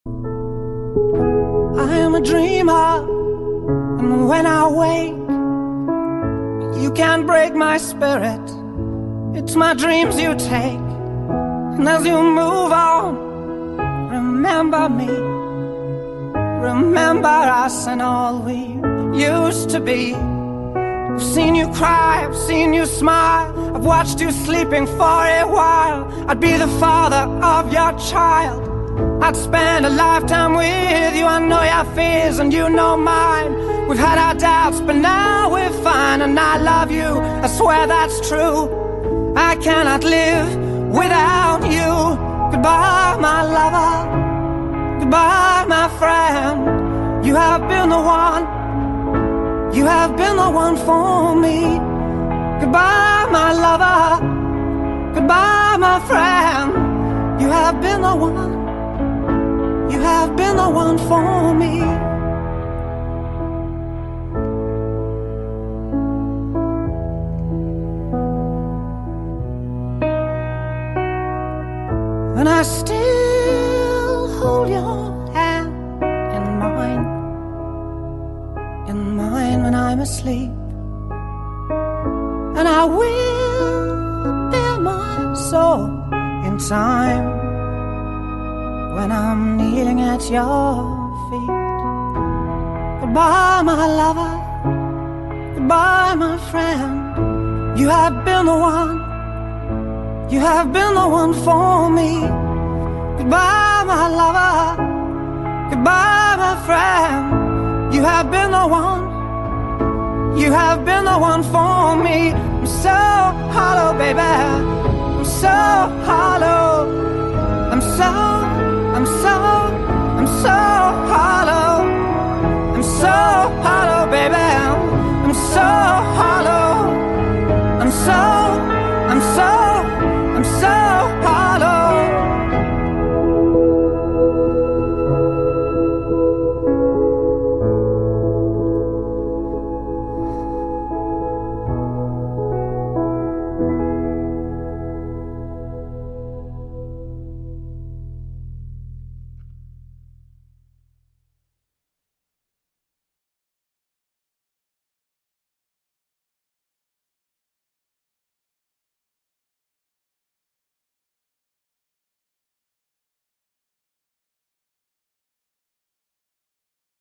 I am a dreamer, and when I wake, you can't break my spirit. It's my dreams you take, and as you move on, remember me. Remember us and all we used to be. I've seen you cry, I've seen you smile, I've watched you sleeping for a while. I'd be the father of your child, I'd spend a lifetime with you. I know your fears and you know mine. We've had our doubts but now we're fine. And I love you, I swear that's true. I cannot live without you. Goodbye my lover, goodbye my friend. You have been the one, you have been the one for me. Goodbye my lover, goodbye my friend. You have been the one, you have been the one for me. And I still hold your hand in mine when I'm asleep. And I will bear my soul in time when I'm kneeling at your feet. Goodbye my lover, goodbye my friend. You have been the one, you have been the one for me. Goodbye my lover, goodbye my friend. You have been the one, you have been the one for me. I'm so hollow, baby, I'm so hollow. I'm so hollow. I'm so hollow, baby, I'm so hollow. I'm so hollow.